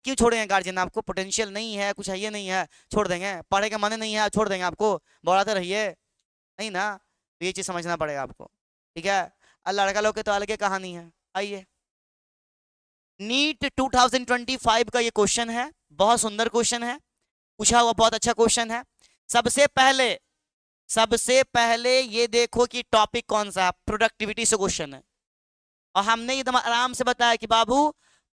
क्यों छोड़ेंगे गार्जियन आपको? पोटेंशियल नहीं है, कुछ है ये नहीं है, छोड़ देंगे? पढ़े का मन नहीं है, छोड़ देंगे आपको? बढ़ाते रहिए, नहीं ना। तो ये चीज समझना पड़ेगा आपको, ठीक है। और लड़का लोग के तो अलग कहानी है। आइए, नीट 2025 का ये क्वेश्चन है, बहुत सुंदर क्वेश्चन है, पूछा हुआ बहुत अच्छा क्वेश्चन है। सबसे पहले ये देखो कि टॉपिक कौन सा है, प्रोडक्टिविटी से क्वेश्चन है। और हमने एकदम आराम से बताया कि बाबू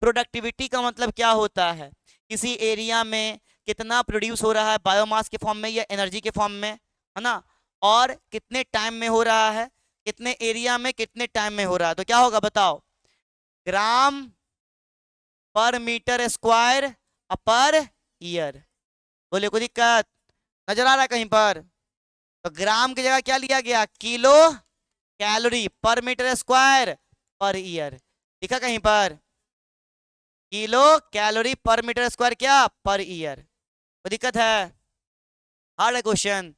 प्रोडक्टिविटी का मतलब क्या होता है, किसी एरिया में कितना प्रोड्यूस हो रहा है, बायोमास के फॉर्म में या एनर्जी के फॉर्म में, है ना, और कितने टाइम में हो रहा है, कितने एरिया में कितने टाइम में हो रहा है। तो क्या होगा बताओ, ग्राम पर मीटर स्क्वायर पर ईयर। बोले कोई दिक्कत नजर आ रहा है कहीं पर? तो ग्राम की जगह क्या लिया गया, किलो कैलोरी पर मीटर स्क्वायर पर ईयर। लिखा कहीं पर किलो कैलोरी पर मीटर स्क्वायर क्या, पर ईयर। कोई दिक्कत है? हार्ड है क्वेश्चन,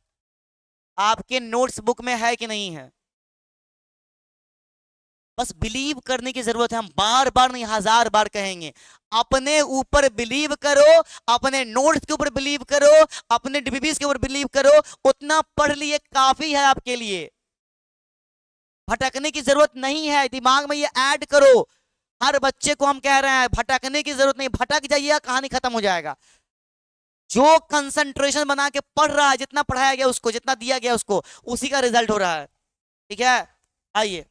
आपके नोट्स बुक में है कि नहीं है? बस बिलीव करने की जरूरत है, हम बार बार नहीं 1000 बार कहेंगे। अपने ऊपर बिलीव करो, अपने नोट्स के ऊपर बिलीव करो, अपने डीबीबीज के ऊपर बिलीव करो, उतना पढ़ लिए काफी है आपके लिए। भटकने की जरूरत नहीं है, दिमाग में ये ऐड करो। हर बच्चे को हम कह रहे हैं भटकने की जरूरत नहीं, भटक जाइए कहानी खत्म हो जाएगा। जो कंसंट्रेशन बना के पढ़ रहा है, जितना पढ़ाया गया उसको, जितना दिया गया उसको, उसी का रिजल्ट हो रहा है, ठीक है। आइए,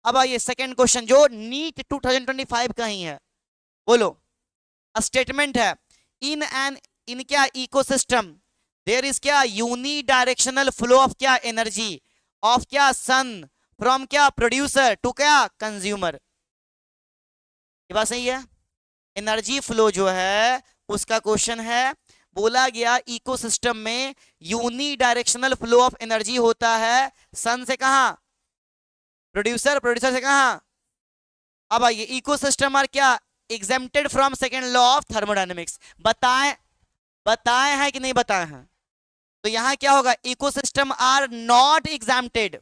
अब आइए सेकंड क्वेश्चन जो नीट 2025 का ही है। बोलो, स्टेटमेंट है, इन एन इन क्या इकोसिस्टम देयर इज क्या यूनी डायरेक्शनल फ्लो ऑफ क्या एनर्जी ऑफ क्या सन फ्रॉम क्या प्रोड्यूसर टू क्या कंज्यूमर। ये बात सही है? एनर्जी फ्लो जो है उसका क्वेश्चन है। बोला गया इकोसिस्टम में unidirectional flow of energy होता है, सन से कहा प्रोड्यूसर, प्रोड्यूसर से कहा। अब आइए, इकोसिस्टम आर क्या exempted from second law of thermodynamics. बताएं, बताए हैं कि नहीं बताए हैं? तो यहां क्या होगा, ecosystem are not exempted.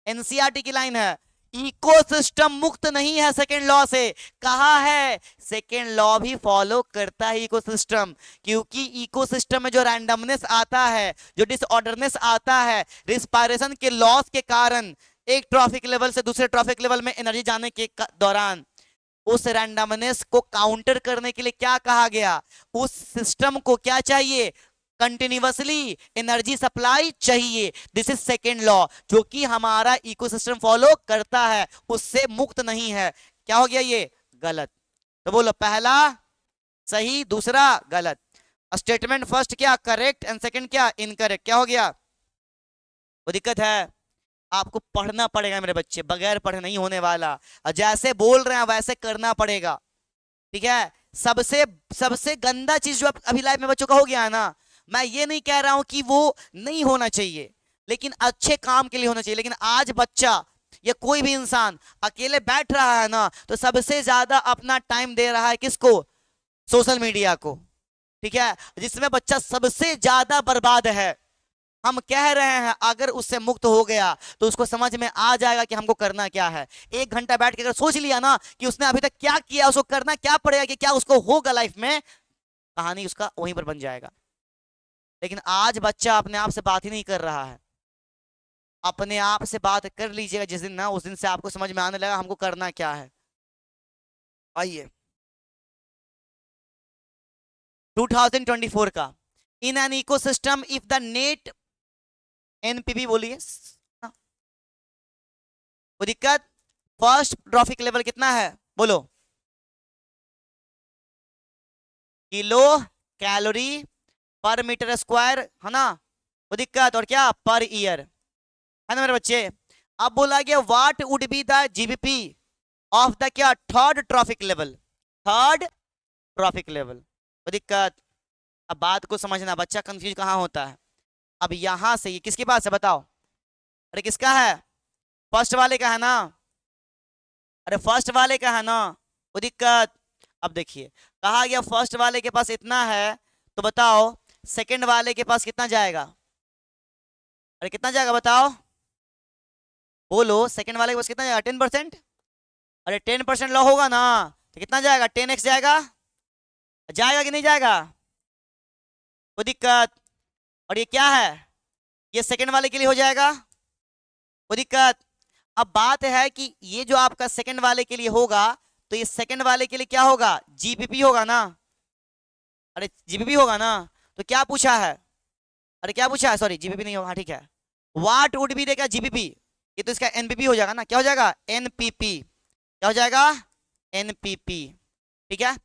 NCERT की लाइन है, इकोसिस्टम मुक्त नहीं है सेकेंड लॉ से। कहा है सेकेंड लॉ भी फॉलो करता है इकोसिस्टम, क्योंकि इकोसिस्टम में जो रैंडमनेस आता है, जो डिसऑर्डरनेस आता है, रिस्पायरेशन के लॉस के कारण एक ट्रॉफिक लेवल से दूसरे ट्रॉफिक लेवल में एनर्जी जाने के दौरान, उस रैंडमनेस को काउंटर करने के लिए क्या कहा गया, उस सिस्टम को क्या चाहिए, कंटिन्यूअसली एनर्जी सप्लाई चाहिए। दिस इज सेकेंड लॉ, जो कि हमारा इकोसिस्टम फॉलो करता है, उससे मुक्त नहीं है। क्या हो गया ये, गलत। तो बोलो, पहला सही, दूसरा गलत। स्टेटमेंट फर्स्ट क्या करेक्ट एंड सेकंड क्या इनकरेक्ट। क्या हो गया, वो दिक्कत है? आपको पढ़ना पड़ेगा मेरे बच्चे, बगैर पढ़े नहीं होने वाला। जैसे बोल रहे हैं वैसे करना पड़ेगा, ठीक है। सबसे सबसे गंदा चीज जो अभी लाइफ में बच्चों का हो गया है ना, मैं ये नहीं कह रहा हूं कि वो नहीं होना चाहिए, लेकिन अच्छे काम के लिए होना चाहिए। लेकिन आज बच्चा या कोई भी इंसान अकेले बैठ रहा है ना, तो सबसे ज्यादा अपना टाइम दे रहा है किसको, सोशल मीडिया को, ठीक है, जिसमें बच्चा सबसे ज्यादा बर्बाद है। हम कह रहे हैं अगर उससे मुक्त हो गया तो उसको समझ में आ जाएगा कि हमको करना क्या है। 1 घंटा बैठ के अगर सोच लिया ना कि उसने अभी तक क्या किया, उसको करना क्या पड़ेगा, कि क्या उसको होगा लाइफ में, कहानी उसका वहीं पर बन जाएगा। लेकिन आज बच्चा अपने आप से बात ही नहीं कर रहा है। अपने आप से बात कर लीजिएगा जिस दिन ना, उस दिन से आपको समझ में आने लगा हमको करना क्या है। आइए, 2024 का, in an ecosystem if the net NPV बोलिए, कोई दिक्कत? फर्स्ट ट्रॉफिक लेवल कितना है बोलो, किलो कैलोरी पर मीटर स्क्वायर, है ना, कोई दिक्कत? और क्या, पर ईयर, है ना मेरे बच्चे। अब बोला गया what would be the GPP of the क्या third trophic level, third trophic level, कोई दिक्कत? अब बात को समझना, बच्चा कंफ्यूज कहां होता है। अब यहां से ये किसके पास है बताओ, अरे किसका है, फर्स्ट वाले का है ना, अरे फर्स्ट वाले का है ना, कोई दिक्कत? अब देखिए, कहा गया फर्स्ट वाले के पास इतना है, तो बताओ सेकंड वाले के पास कितना जाएगा, अरे कितना जाएगा बताओ, बोलो सेकंड वाले के पास कितना जाएगा, 10%। अरे 10% लॉ होगा ना, तो कितना जाएगा, 10x जाएगा, जाएगा कि नहीं जाएगा, कोई दिक्कत। और ये क्या है, ये सेकंड वाले के लिए हो जाएगा, कोई दिक्कत। अब बात है कि ये जो आपका सेकंड वाले के लिए होगा, तो ये सेकंड वाले के लिए क्या होगा, जीपीपी होगा ना, अरे जीपीपी होगा ना। तो क्या पूछा है, अरे क्या पूछा है, सॉरी जीपीपी नहीं होगा, हाँ ठीक है, व्हाट वुड बी देखा जीपीपी, ये तो इसका एनपीपी हो जाएगा ना, क्या हो जाएगा, एनपीपी, क्या हो जाएगा, एनपीपी, ठीक है।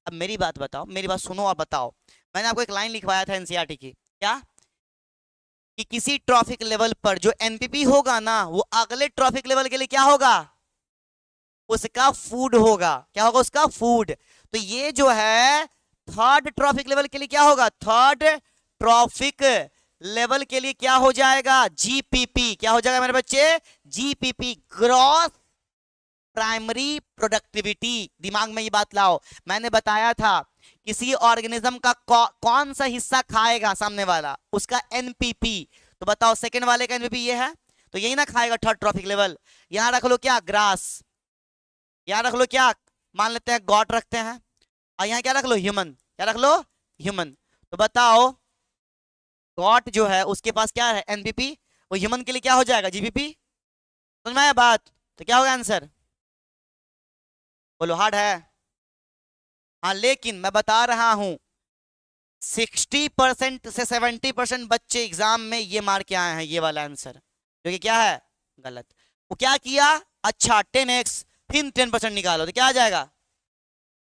अब मेरी बात बताओ, मेरी बात सुनो और बताओ, मैंने आपको एक लाइन लिखवाया था एनसीईआरटी की, क्या, कि किसी ट्रॉफिक लेवल पर जो एनपीपी होगा ना, वो अगले ट्रॉफिक लेवल के लिए क्या होगा, उसका फूड होगा, क्या होगा, उसका फूड। तो ये जो है थर्ड ट्रॉफिक लेवल के लिए क्या होगा, थर्ड ट्रॉफिक लेवल के लिए क्या हो जाएगा, जीपीपी, क्या हो जाएगा मेरे बच्चे, जीपीपी, ग्रॉस प्राइमरी प्रोडक्टिविटी। दिमाग में ये बात लाओ, मैंने बताया था किसी ऑर्गेनिज्म का कौन सा हिस्सा खाएगा सामने वाला, उसका एनपीपी। तो बताओ सेकंड वाले का एनपीपी ये है, तो यही ना खाएगा थर्ड ट्रॉफिक लेवल। यहां रख लो क्या, ग्रास, यहां रख लो क्या, मान लेते हैं गॉट रखते हैं, और यहां क्या रख लो, ह्यूमन, क्या रख लो, ह्यूमन। तो बताओ गॉट जो है उसके पास क्या है, एनपीपी, वो ह्यूमन के लिए क्या हो जाएगा, जीपीपी। समझ में आया बात, तो क्या होगा आंसर, बोलो, हार्ड है, हाँ, लेकिन मैं बता रहा हूं 60% से 70% बच्चे एग्जाम में ये मार के आए हैं, ये वाला आंसर, जो कि क्या है, गलत। वो क्या किया, अच्छा 10x, फिर 10% निकालो तो क्या आ जाएगा,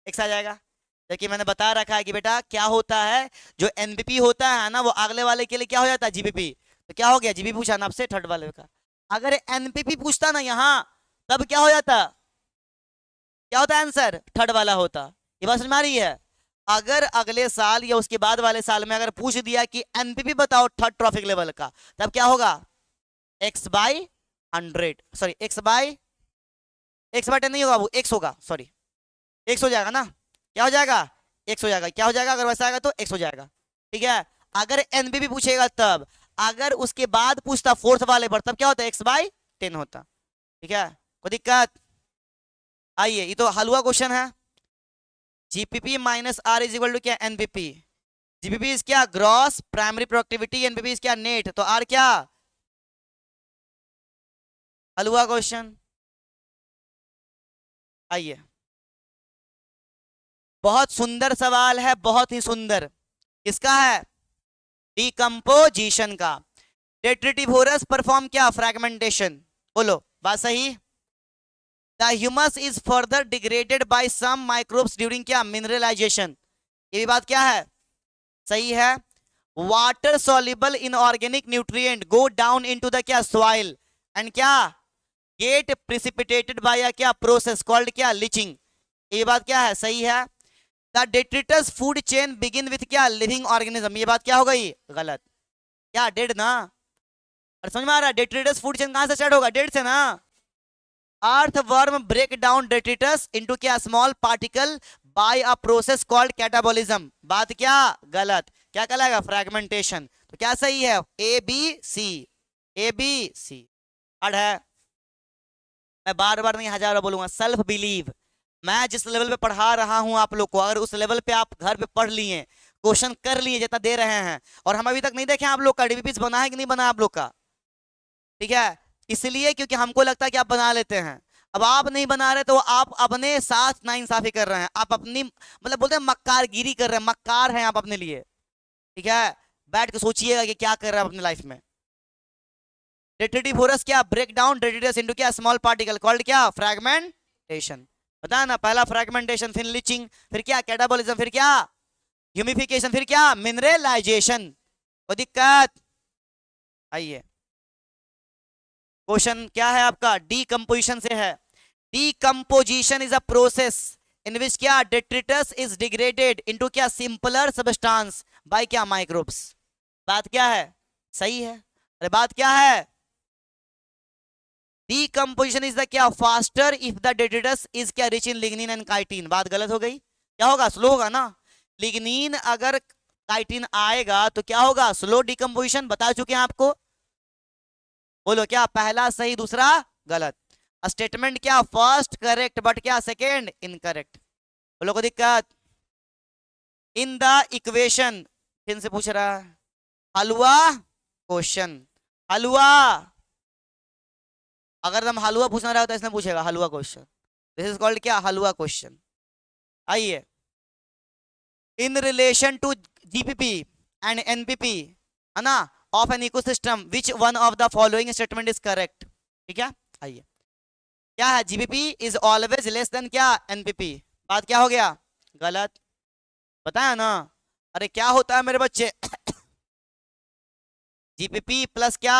x आ जाएगा। जबकि मैंने बता रखा है कि बेटा क्या होता है, जो एनपीपी होता है ना, वो अगले वाले के लिए क्या हो जाता है, जीपीपी। तो क्या हो गया, जीपीपी पूछा ना आपसे थर्ड वाले का, अगर एनपीपी पूछता ना यहाँ, तब क्या हो जाता, क्या होता आंसर, थर्ड वाला होता। ये बात समझ में आ रही है। अगर अगले साल या उसके बाद वाले साल में अगर पूछ दिया कि एनपीपी बताओ थर्ड ट्रॉफिक लेवल का, तब क्या होगा, x/100, सॉरी x/10 नहीं होगा, वो x होगा, सॉरी x हो जाएगा ना, क्या हो जाएगा, x हो जाएगा, क्या हो जाएगा, अगर वैसा आएगा तो x हो जाएगा, ठीक है। अगर एनपीपी पूछेगा तब, अगर उसके बाद पूछता फोर्थ वाले पर, तब क्या होता, x/10 होता, ठीक है, कोई दिक्कत। आइए, ये तो हलवा क्वेश्चन है, GPP minus R is equal to क्या, एनपीपी। जीपीपी इज क्या, gross primary productivity, NPP is क्या, नेट, तो आर क्या, हलवा क्वेश्चन। आइए, बहुत सुंदर सवाल है, बहुत ही सुंदर, किसका है, डिकम्पोजिशन का। डेट्रिटिवोरस परफॉर्म क्या, फ्रैगमेंटेशन, बोलो बात सही। The humus is further degraded by some microbes during क्या, मिनरलाइजेशन, ये भी बात क्या है, सही है। Water soluble inorganic nutrient go down into the क्या, सॉइल, एंड क्या, गेट प्रिसिपिटेटेड बाय क्या, प्रोसेस कॉल्ड क्या, लीचिंग, ये बात क्या है, सही है। The detritus food chain begin with क्या, लिविंग ऑर्गेनिज्म, ये बात क्या हो गई, गलत, क्या डेड ना, और समझ में आ रहा है, डेट्रिटस फूड चेन कहां से स्टार्ट होगा, डेड से ना। Earthworm break down detritus into क्या, small particle by a process called catabolism, बात क्या, गलत, क्या कहलाएगा, फ्रैगमेंटेशन। तो क्या सही है, A B C, A B C, hard है, मैं बार बार नहीं हजार बार बोलूंगा, सेल्फ बिलीव। मैं जिस लेवल पे पढ़ा रहा हूं आप लोग को, अगर उस लेवल पे आप घर पे पढ़ लिए, क्वेश्चन कर लिए जितना दे रहे हैं, और हम अभी तक नहीं देखे आप लोग का डीबीपी बना है कि नहीं बना आप लोग का, ठीक है, इसलिए क्योंकि हमको लगता है कि आप बना लेते हैं। अब आप नहीं बना रहे तो आप अपने साथ नाइंसाफी कर रहे हैं, आप अपनी मतलब बोलते हैं मक्कारगिरी कर रहे हैं, मक्कार हैं आप अपने लिए, ठीक है। बैठ के सोचिएगा कि क्या कर रहे हैं अपनी लाइफ में। डेट्रिटिवोरस क्या, ब्रेक डाउन डेट्रिटस इनटू क्या, स्मॉल पार्टिकल कॉल्ड क्या, फ्रैगमेंटेशन, पता है ना, पहला फ्रैगमेंटेशन, फिर लीचिंग, फिर क्या, कैटाबॉलिज्म, फिर क्या, ह्यूमिफिकेशन, फिर क्या, मिनरलाइजेशन, कोई दिक्कत। आइए, क्वेश्चन क्या है आपका, डीकम्पोजिशन से है। Decomposition is a process in which क्या, डेट्रिटस इज डिग्रेडेड इनटू क्या, सिंपलर सब्सटेंस बाय क्या, माइक्रोब्स, बात क्या है, सही है, अरे बात क्या है, डीकम्पोजिशन इज द क्या, faster if the detritus is क्या, rich in lignin and chitin, बात गलत हो गई, क्या होगा, स्लो होगा ना। लिग्निन अगर काइटिन आएगा तो क्या होगा, स्लो डीकम्पोजिशन, बता चुके हैं आपको, बोलो क्या, पहला सही दूसरा गलत। स्टेटमेंट क्या, फर्स्ट करेक्ट बट क्या, सेकेंड इनकरेक्ट, बोलो कोई दिक्कत? इन द इक्वेशन, फिर से पूछ रहा है, हलवा क्वेश्चन, हलवा, अगर तुम हलवा पूछना रहा हो तो इसने पूछेगा halwa question. This is called क्या? हलवा क्वेश्चन। आइए, in relation to GPP and NPP, है ना, of an ecosystem which one of the following statement is correct? ठीक है, आइए, क्या है? GPP is always less than क्या? एनपीपी। बात क्या हो गया? गलत, बताया ना। अरे क्या होता है मेरे बच्चे? जीपीपी प्लस क्या?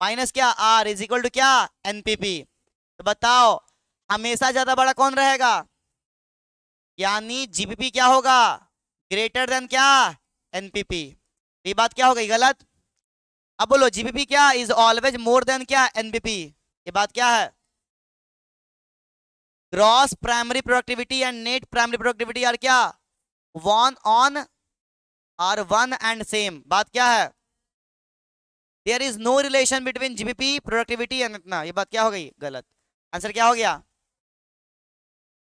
माइनस क्या? आर इज इक्वल टू क्या? एनपीपी। तो बताओ हमेशा ज्यादा बड़ा कौन रहेगा? यानी जीपीपी क्या होगा? ग्रेटर देन क्या? एनपीपी। ये बात क्या हो गई? गलत। अब बोलो जीपीपी क्या? इज ऑलवेज मोर देन क्या? एनपीपी। ये बात क्या है? Gross primary productivity and net primary productivity are क्या? One on, are one and same. बात क्या है? There is no relation between GPP productivity and इतना। ये बात क्या हो गई? गलत। आंसर क्या हो गया?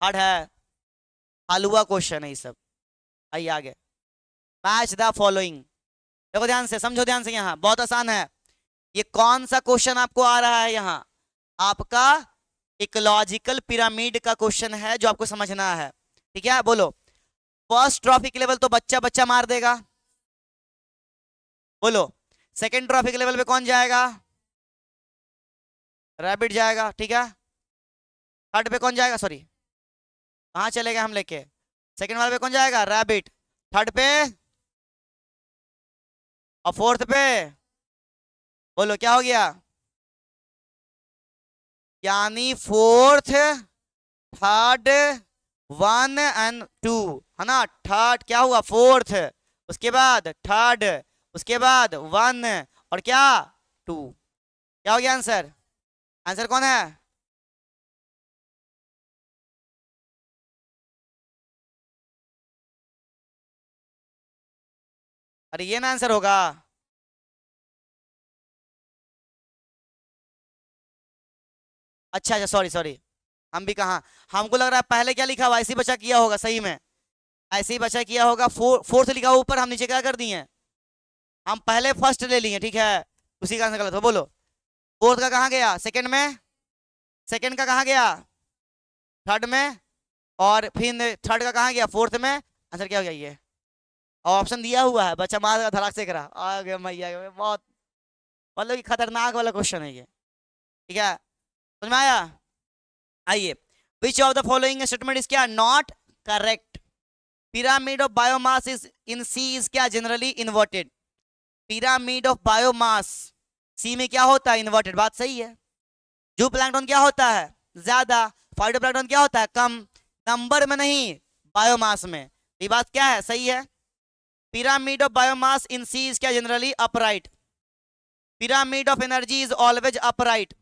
हार्ड है, हलवा क्वेश्चन है ये सब। आइए आगे, मैच द फॉलोइंग। देखो ध्यान से, समझो ध्यान से, यहाँ बहुत आसान है। ये कौन सा क्वेश्चन आपको आ रहा है? यहाँ आपका इकोलॉजिकल पिरामिड का क्वेश्चन है जो आपको समझना है। ठीक है, बोलो फर्स्ट ट्रॉफिक लेवल तो बच्चा बच्चा मार देगा, बोलो सेकंड ट्रॉफिक लेवल पे कौन जाएगा? रैबिट जाएगा, ठीक है। थर्ड पे कौन जाएगा? सॉरी, कहाँ चले गए हम लेके? सेकंड वाले पे कौन जाएगा? रैबिट। थर्ड पे और फोर्थ पे, बोलो क्या हो गया? यानी fourth, third, one and two, है ना। थर्ड क्या हुआ? फोर्थ, उसके बाद थर्ड, उसके बाद वन, और क्या? टू। क्या हो गया आंसर? आंसर कौन है? अरे ये ना आंसर होगा। अच्छा अच्छा, सॉरी सॉरी, हम भी कहाँ, हमको लग रहा है पहले क्या लिखा हुआ, ऐसे ही बचा किया होगा, सही में ऐसे ही बचा किया होगा। फोर्थ लिखा हुआ ऊपर, हम नीचे क्या कर दिए? हम पहले फर्स्ट ले लिए, ठीक है, उसी का आंसर गलत हो। बोलो फोर्थ का कहाँ गया? सेकंड में। सेकंड का कहाँ गया? थर्ड में। और फिर थर्ड का कहाँ गया? फोर्थ में। आंसर क्या हो गया ये? ऑप्शन दिया हुआ है, बच्चा मार का धड़ाक से करा आ गया मैया, बहुत मतलब कि खतरनाक वाला क्वेश्चन है ये। ठीक है, समझ में आया? आइए, which of the following statement is क्या? Not correct. Pyramid of biomass is in sea is क्या? Generally inverted. Pyramid of biomass sea में क्या होता है? इन्वर्टेड। बात सही है। जू प्लैंकटन क्या होता है? ज्यादा। फाइटोप्लैंक्टन क्या होता है? कम। नंबर में नहीं, बायोमास में। ये बात क्या है? सही है। Pyramid of biomass in sea is क्या? Generally upright. Pyramid of energy is always upright.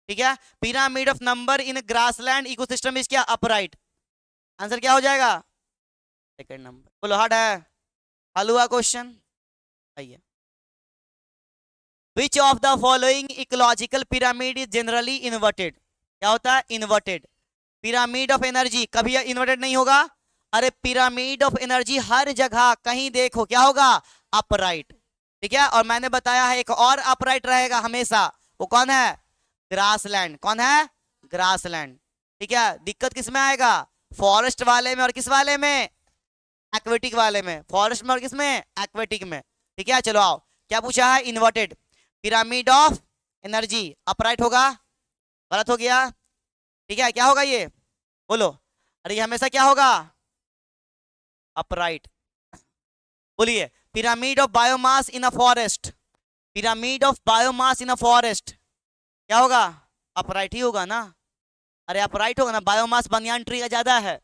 ठीक है, pyramid of number in grassland ecosystem is क्या? अपराइट। आंसर क्या हो जाएगा? Second number. बोलो हार्ड है, हलवा क्वेश्चन। आइए, which of the following ecological pyramid is generally inverted? क्या होता है? इन्वर्टेड। पिरामिड ऑफ एनर्जी कभी इन्वर्टेड नहीं होगा। अरे पिरामिड ऑफ एनर्जी हर जगह कहीं देखो क्या होगा? अपराइट। ठीक है, और मैंने बताया है एक और अपराइट रहेगा हमेशा, वो कौन है? ग्रासलैंड। कौन है? ग्रासलैंड। ठीक है, दिक्कत किस में आएगा? फॉरेस्ट वाले में, और किस वाले में? एक्वेटिक वाले में। फॉरेस्ट में और किस में? एक्वेटिक में। ठीक है, चलो आओ, क्या पूछा है? Inverted pyramid of energy upright होगा। गलत हो गया। ठीक है, क्या होगा ये? बोलो। अरे ये हमेशा क्या होगा? अपराइट। बोलिए, pyramid of biomass in a forest, pyramid of biomass in a forest क्या होगा? अपराइट ही होगा ना। अरे अपराइट होगा ना, बायोमास बनियान ट्री का ज्यादा है,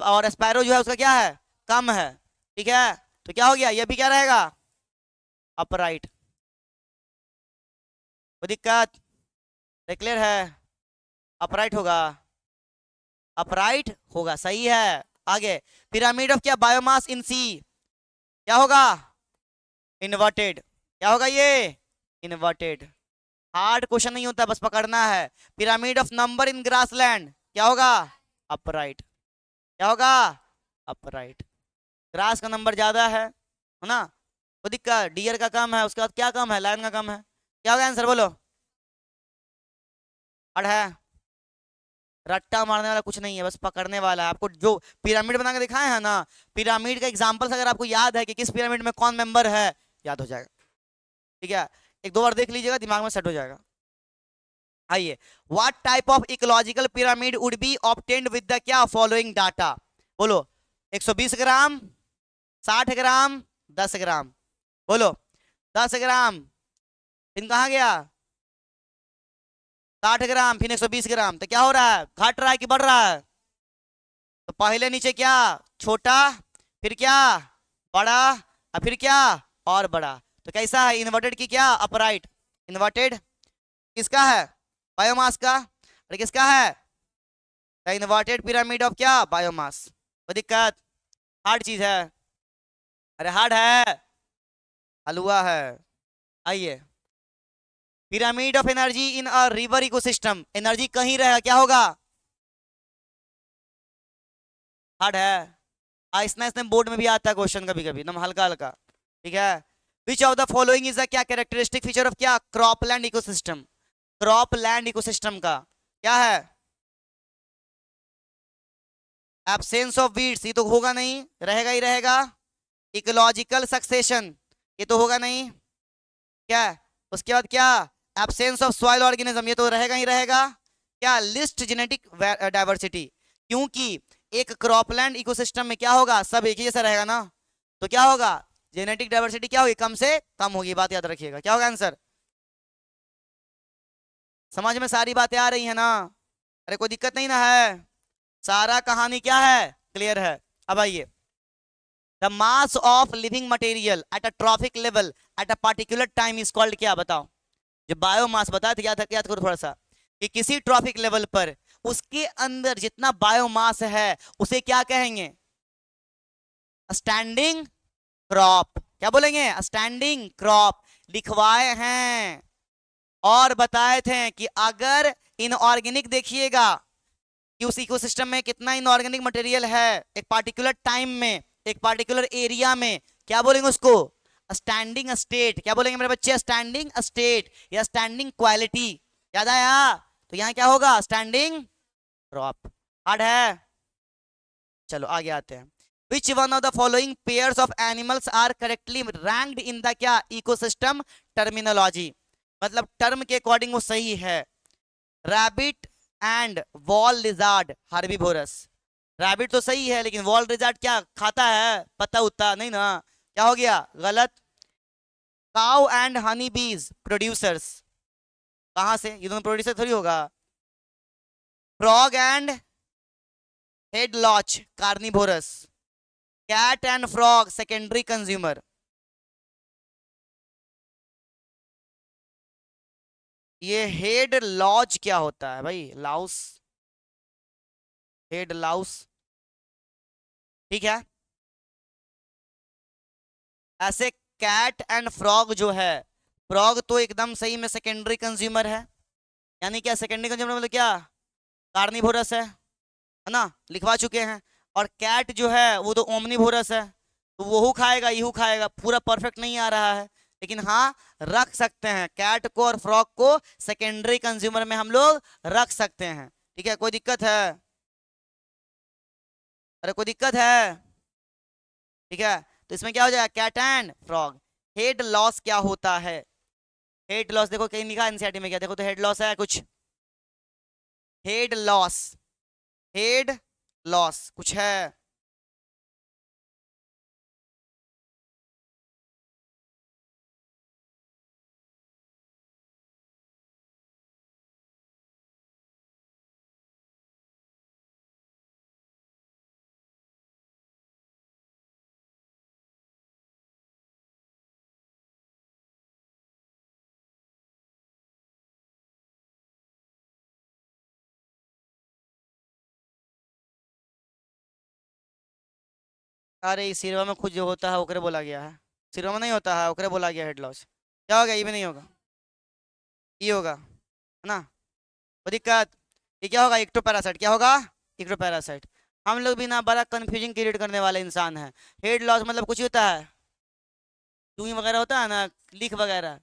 और स्पैरो जो है उसका क्या है? कम है। ठीक है, तो क्या हो गया? ये भी क्या रहेगा? अपराइट। कोई दिक्कत? क्लियर है? अपराइट होगा, अपराइट होगा, सही है। आगे, पिरामिड ऑफ क्या? बायोमास इन सी क्या होगा? इन्वर्टेड। क्या होगा ये? इन्वर्टेड। हार्ड क्वेश्चन नहीं होता, बस पकड़ना है। Pyramid of number in grassland क्या होगा? अपराइट। क्या होगा? अपराइट। ग्रास का नंबर ज्यादा है ना, वो दिक्कत डियर का कम है, उसके बाद क्या कम है? लायन का कम है। क्या होगा आंसर बोलो? हार्ड है। रट्टा मारने वाला कुछ नहीं है, बस पकड़ने वाला है। आपको जो पिरामिड बना के दिखाए हैं ना, पिरामिड का एग्जांपल्स अगर आपको याद है कि किस पिरामिड में कौन मेंबर है, याद हो जाएगा। ठीक है, एक दो बार देख लीजिएगा, दिमाग में सेट हो जाएगा। आइए, what type of ecological pyramid would be obtained with the क्या फॉलोइंग डाटा? बोलो। 120 ग्राम, 60 ग्राम, 10 ग्राम। बोलो। 10 ग्राम, फिर कहाँ गया? 60 ग्राम, फिर 120 ग्राम। तो क्या हो रहा है? घट रहा है कि बढ़ रहा है? तो पहले नीचे क्या? छोटा, फिर क्या? बड़ा, और फिर क्या? और बड़ा। तो कैसा है? इन्वर्टेड की क्या? अपराइट। इन्वर्टेड किसका है? बायोमास का। और किसका है? द इन्वर्टेड पिरामिड ऑफ क्या? बायोमास। कोई दिक्कत? हार्ड चीज है? अरे हार्ड है, हलवा है। आइए, pyramid of energy in a river ecosystem, energy कहीं रहेगा, क्या होगा? हार्ड है। आइसना इसने बोर्ड में भी आता है क्वेश्चन कभी कभी, एकदम हल्का हल्का। ठीक है। विच of the following is the क्या कैरेक्टरिस्टिक फीचर ऑफ क्या क्रॉपलैंड इकोसिस्टम? क्रॉपलैंड इकोसिस्टम का क्या है? एब्सेंस ऑफ वीड्स, ये तो होगा नहीं, रहेगा ही रहेगा। इकोलॉजिकल सक्सेशन, ये तो होगा नहीं। क्या? उसके बाद क्या? एब्सेंस ऑफ सॉइल ऑर्गेनिज्म, ये तो रहेगा ही रहेगा। क्या? लिस्ट जेनेटिक डाइवर्सिटी, क्योंकि एक क्रॉपलैंड इकोसिस्टम में क्या होगा? सब एक ही जैसा रहेगा ना, तो क्या होगा? जेनेटिक डाइवर्सिटी क्या होगी? कम से कम होगी, बात याद रखिएगा। क्या होगा आंसर? समझ में सारी बातें आ रही है ना? अरे कोई दिक्कत नहीं ना है? सारा कहानी क्या है? क्लियर है। अब आइए, the mass of living material at a trophic level at a particular time is called क्या? बताओ। जो बायोमास बताया था, याद करो थोड़ा सा, कि किसी ट्रॉफिक लेवल पर उसके अंदर जितना बायोमास है उसे क्या कहेंगे? Standing crop. क्या बोलेंगे? Standing crop. लिखवाए हैं और बताए थे कि अगर इनऑर्गेनिक देखिएगा कि उस इकोसिस्टम में कितना इनऑर्गेनिक मटेरियल है एक पार्टिकुलर टाइम में, एक पार्टिकुलर एरिया में, क्या बोलेंगे उसको? Standing state. क्या बोलेंगे मेरे बच्चे? स्टैंडिंग स्टेट या स्टैंडिंग क्वालिटी। याद आया? तो यहाँ क्या होगा? Standing crop. हार्ड है। चलो आगे आते हैं। Which one of the following pairs of animals are correctly ranked in the क्या इकोसिस्टम टर्मिनोलॉजी? मतलब टर्म के अकॉर्डिंग वो सही है। Rabbit and wall lizard herbivorous. Rabbit तो सही है, लेकिन वॉल लिजार्ड क्या खाता है? पत्ता उत्ता नहीं ना। क्या हो गया? गलत। काउ एंड हनी बीज प्रोड्यूसर्स, कहां से? ये दोनों प्रोड्यूसर थोड़ी होगा। Frog and head louse carnivorous. Cat and frog secondary consumer. ये हेड लॉज क्या होता है भाई? Louse, head louse. ठीक है। ऐसे कैट एंड फ्रॉग जो है, फ्रॉग तो एकदम सही में सेकेंडरी कंज्यूमर है। यानी क्या सेकेंडरी कंज्यूमर मतलब क्या? कार्निवोरस है ना, लिखवा चुके हैं। और कैट जो है वो तो ओमनिवोरस है, तो वो खाएगा यहू खाएगा। पूरा परफेक्ट नहीं आ रहा है, लेकिन हाँ रख सकते हैं कैट को और फ्रॉग को सेकेंडरी कंज्यूमर में हम लोग रख सकते हैं। ठीक है, कोई दिक्कत है? अरे कोई दिक्कत है? ठीक है, तो इसमें क्या हो जाएगा? Cat and frog. Head louse क्या होता है? हेड लॉस देखो कहीं लिखा एनसीईआरटी में क्या? देखो तो हेड लॉस है कुछ? हेड लॉस, हेड लॉस कुछ है? अरे इस सिरवा में खुद जो होता है ओकरे बोला गया है। सिरवा में नहीं होता है, ओकरे बोला गया हेड लॉस। क्या हो गया? ये भी नहीं होगा। ये होगा, है ना, कोई दिक्कत। ये क्या होगा, एक्टोपैरासाइट, क्या होगा, एक्टोपैरासाइट। हम लोग भी ना बड़ा कंफ्यूजिंग क्रिएट करने वाले इंसान हैं। हेड लॉस मतलब कुछ ही होता है, चूई वगैरह होता है ना, लीक वगैरह,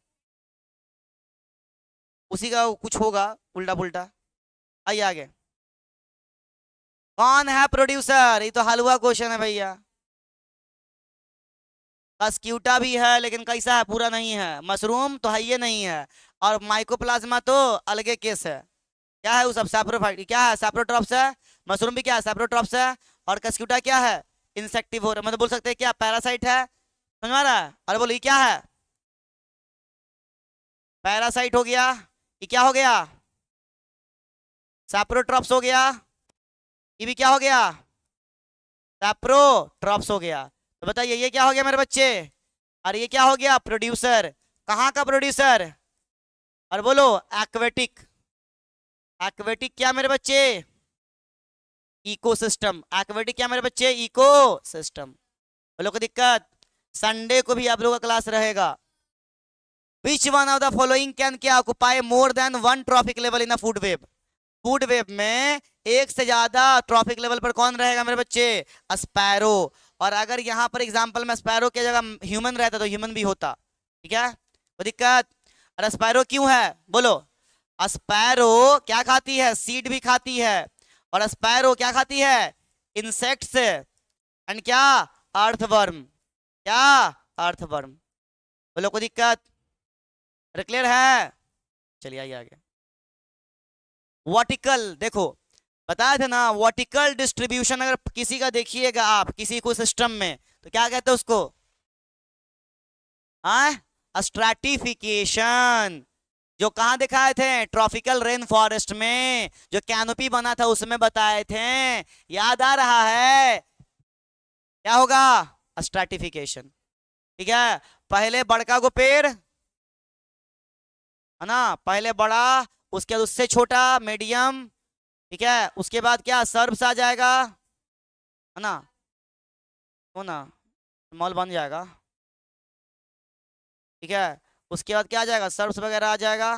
उसी का कुछ होगा, उल्टा पुल्टा। आइए आगे, कौन है प्रोड्यूसर, ये तो हलवा क्वेश्चन है भैया। कस्क्यूटा भी है लेकिन कैसा है, पूरा नहीं है। मशरूम तो है ये नहीं है। और माइकोप्लाज्मा तो अलगे केस है। क्या है वो सब, सैप्रोफाइट, क्या है, सैप्रोट्रॉप्स है। मशरूम भी क्या है, सैप्रोट्रॉप्स है। और कस्क्यूटा क्या है, इंसेक्टिवोर, मतलब बोल सकते हैं क्या, पैरासाइट है। समझ में आ रहा है, अरे बोलो ये क्या है, पैरासाइट हो गया। ये क्या हो गया, सैप्रोट्रॉप्स हो गया। ये भी क्या हो गया, सैप्रोट्रॉप्स हो गया। तो बताइए ये क्या हो गया मेरे बच्चे, और ये क्या हो गया, प्रोड्यूसर। कहाँ का प्रोड्यूसर, और बोलो एक्वेटिक। एक्वेटिक क्या मेरे बच्चे, इकोसिस्टम। एक्वेटिक क्या मेरे बच्चे, इकोसिस्टम। बोलो कोई दिक्कत। संडे को भी आप लोगों का क्लास रहेगा। Which one of the following can क्या occupy more than one trophic level in a food web. Food web में एक से ज्यादा ट्रॉफिक लेवल पर कौन रहेगा मेरे बच्चे, स्पैरो। और अगर यहाँ पर एग्जांपल में स्पैरो की जगह ह्यूमन रहता तो ह्यूमन भी होता, ठीक है, कोई दिक्कत। और स्पैरो क्यों है, बोलो। स्पैरो क्या खाती है, सीड भी खाती है। और स्पैरो क्या खाती है, इंसेक्ट्स एंड क्या, अर्थवर्म, क्या, अर्थवर्म। बोलो कोई दिक्कत, क्लियर है। चलिए आइए आगे। वर्टिकल देखो, बताया था ना, वर्टिकल डिस्ट्रीब्यूशन अगर किसी का देखिएगा आप किसी को सिस्टम में, तो क्या कहते हैं उसको, हाँ, स्ट्रैटिफिकेशन। जो कहाँ दिखाए थे, ट्रॉपिकल रेन फॉरेस्ट में, जो कैनोपी बना था उसमें बताए थे, याद आ रहा है, क्या होगा, स्ट्रैटिफिकेशन। ठीक है, पहले बड़का को पेड़, है ना, पहले बड़ा, उसके बाद उससे छोटा, मीडियम, ठीक है, उसके बाद क्या, सर्ब्स आ जाएगा, है ना, हो ना, मॉल बन जाएगा, ठीक है। उसके बाद क्या आ जाएगा, सर्ब्स वगैरह आ जाएगा।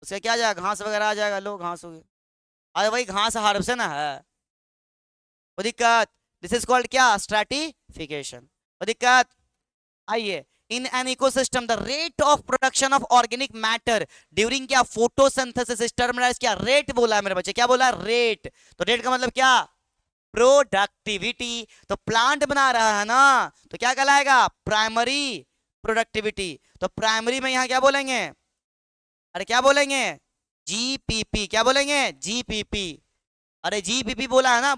उसके क्या आ जाएगा, घास वगैरह आ जाएगा, लो घास हो गया। अरे भाई घास हर्ब से ना है, वो दिक्कत। दिस इज कॉल्ड क्या, स्ट्रैटिफिकेशन, वो दिक्कत। आइए, in an ecosystem the rate of production of organic matter during क्या, फोटोसिंथेसिस इज टर्मिनाइज क्या, रेट बोला है मेरे बच्चे, क्या बोला, रेट। तो रेट का मतलब क्या, प्रोडक्टिविटी। तो प्लांट बना रहा है ना, तो क्या कहलाएगा, प्राइमरी प्रोडक्टिविटी। तो प्राइमरी में यहां क्या बोलेंगे, अरे क्या बोलेंगे, जीपीपी, क्या बोलेंगे, जीपीपी। अरे जीपीपी बोला है ना,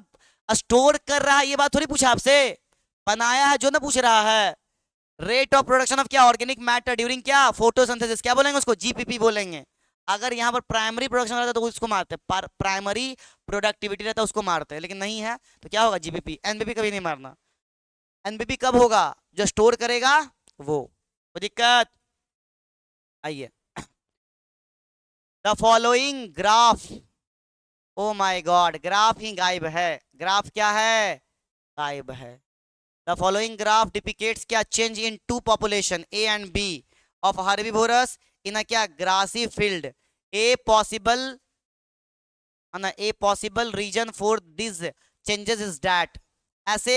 स्टोर कर रहा है, ये बात थोड़ी पूछा आपसे, बनाया है जो ना पूछ रहा है। रेट ऑफ प्रोडक्शन ऑफ क्या, ऑर्गेनिक मैटर ड्यूरिंग क्या, फोटोसिंथेसिस, क्या बोलेंगे उसको, जीपीपी बोलेंगे। अगर यहाँ पर प्राइमरी प्रोडक्शन रहता तो उसको मारते, प्राइमरी प्रोडक्टिविटी रहता उसको मारते, लेकिन नहीं है तो क्या होगा, जीपीपी। एनपीपी कभी नहीं मारना। एनपीपी कब होगा, जो स्टोर करेगा वो, कोई दिक्कत। आइए, the following graph, oh my god, graph ही गायब है, ग्राफ क्या है, गायब है। द फॉलोइंग ग्राफ डिपिकेट्स क्या, change in two population A and B of herbivorous in a क्या, ग्रासी फील्ड। ए पॉसिबल, है ना, a possible reason for this changes is that. ऐसे,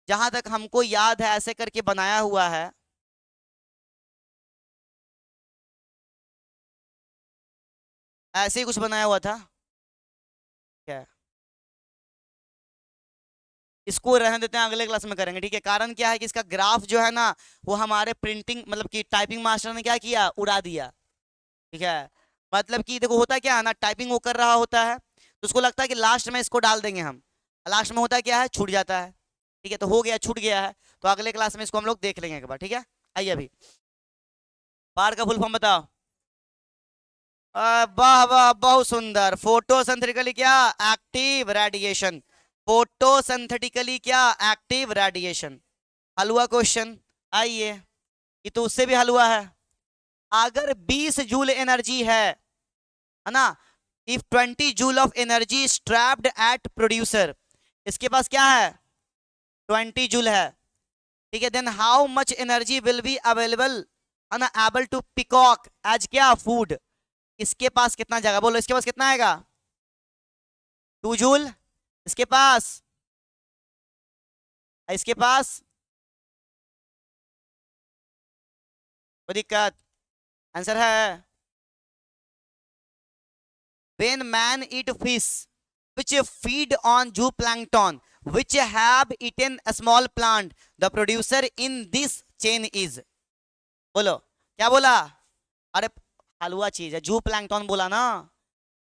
जहां तक हमको याद है ऐसे करके बनाया हुआ है, ऐसे ही कुछ बनाया हुआ था क्या, इसको रहने देते हैं, अगले क्लास में करेंगे, ठीक है। कारण क्या है कि इसका ग्राफ जो है ना, वो हमारे प्रिंटिंग मतलब कि टाइपिंग मास्टर ने क्या किया, उड़ा दिया, ठीक है। मतलब कि देखो होता क्या है ना, टाइपिंग वो कर रहा होता है तो उसको लगता है कि लास्ट में इसको डाल देंगे हम, लास्ट में होता क्या है, छूट जाता है, ठीक है। तो हो गया, छूट गया है, तो अगले क्लास में इसको हम लोग देख लेंगे एक बार, ठीक है। आइए अभी पार का फुल फॉर्म बताओ। वाह वाह, बहुत सुंदर। फोटोसिंथेटिकली क्या, एक्टिव रेडिएशन। फोटोसिंथेटिकली क्या, एक्टिव रेडिएशन। हलवा क्वेश्चन, आइए, ये तो उससे भी हलवा है। अगर 20 जूल एनर्जी है ना, if 20 joule of energy trapped at producer, इसके पास क्या है, 20 जूल है, ठीक है, then how much energy will be available unable to peacock as क्या फूड, इसके पास कितना जगह, बोलो इसके पास कितना आएगा, 2 जूल, इसके पास, इसके पास कोई दिक्कत, आंसर है when man eat fish which feed on zooplankton which have eaten a small plant the producer in this chain is, बोलो क्या बोला, अरे हलवा चीज है, जू प्लैंकटन बोला ना,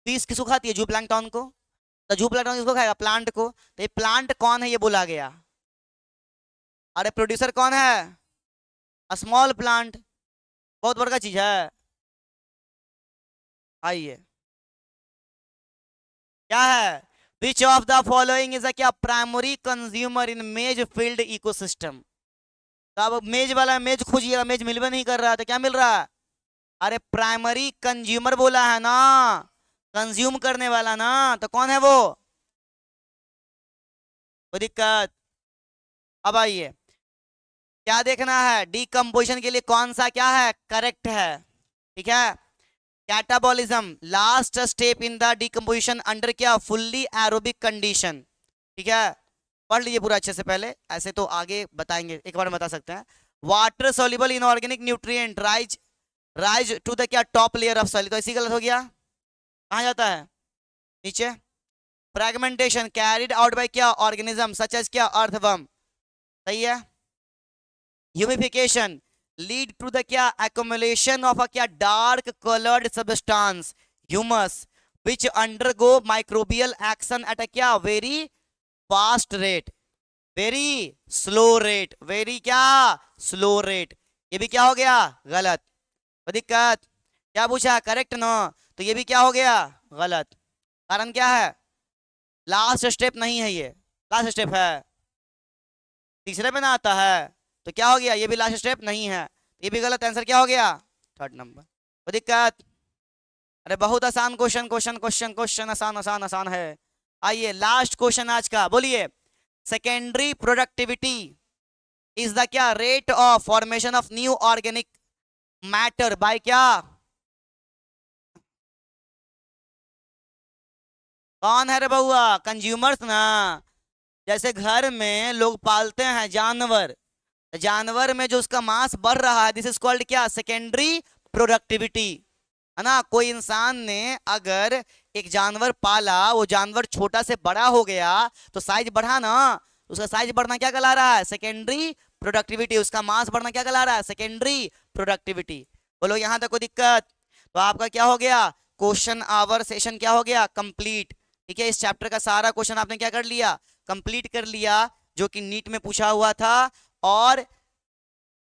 फिश किसको खाती है, जू प्लैंकटन को, तो जू प्लैंकटन किसको खाएगा, प्लांट को, तो ये प्लांट कौन है ये बोला गया, अरे प्रोड्यूसर कौन है, स्मॉल प्लांट, बहुत बड़ा चीज है। आइए क्या है, विच of the following is a क्या प्राइमरी कंज्यूमर इन मेज फील्ड इकोसिस्टम, तो अब मेज वाला मेज खोजिएगा, मेज मिल भी नहीं कर रहा, तो क्या मिल रहा है, अरे प्राइमरी कंज्यूमर बोला है ना, कंज्यूम करने वाला ना, तो कौन है वो, कोई दिक्कत। अब आइए क्या देखना है, डीकम्पोजिशन के लिए कौन सा क्या है करेक्ट है, ठीक है, catabolism last step in the decomposition under क्या फुल्ली एरोबिक कंडीशन, ठीक है, पढ़ लीजिए पूरा अच्छे से पहले, ऐसे तो आगे बताएंगे, एक बार बता सकते हैं, water soluble inorganic nutrient rise rise to the क्या टॉप लेयर ऑफ सॉइल, तो इसी गलत हो गया, कहाँ जाता है नीचे, फ्रैगमेंटेशन कैरिड आउट बाय क्या ऑर्गेनिज्म सच एज क्या अर्थवर्म, सही है, ह्यूमिफिकेशन लीड टू द क्या accumulation of a क्या dark coloured substance humus which undergo microbial action at a क्या very fast rate, very slow rate, very क्या slow rate, ये भी क्या हो गया गलत, दिक्कत, क्या पूछा करेक्ट ना, तो ये भी क्या हो गया गलत, कारण क्या है, लास्ट स्टेप नहीं है, ये लास्ट स्टेप है, तीसरे में ना आता है, तो क्या हो गया, ये भी लास्ट स्टेप नहीं है, ये भी गलत, आंसर क्या हो गया थर्ड नंबर, कोई दिक्कत, अरे बहुत आसान क्वेश्चन क्वेश्चन क्वेश्चन क्वेश्चन आसान आसान आसान है। आइए लास्ट क्वेश्चन आज का, बोलिए सेकेंडरी प्रोडक्टिविटी इज द क्या rate of formation of new organic matter bye क्या, कौन है रे बउआ, कंज्यूमर्स ना, जैसे घर में लोग पालते हैं जानवर, जानवर में जो उसका मांस बढ़ रहा है, दिस इज कॉल्ड क्या सेकेंडरी प्रोडक्टिविटी, है ना, कोई इंसान ने अगर एक जानवर पाला, वो जानवर छोटा से बड़ा हो गया तो साइज बढ़ा ना, उसका साइज बढ़ना क्या कहला रहा है सेकेंडरी प्रोडक्टिविटी, उसका मांस बढ़ना क्या कहला रहा है सेकेंडरी प्रोडक्टिविटी, बोलो यहां तक कोई दिक्कत, तो आपका क्या हो गया क्वेश्चन आवर सेशन क्या हो गया कंप्लीट, ठीक है, इस चैप्टर का सारा क्वेश्चन आपने क्या कर लिया कंप्लीट कर लिया, जो कि नीट में पूछा हुआ था, और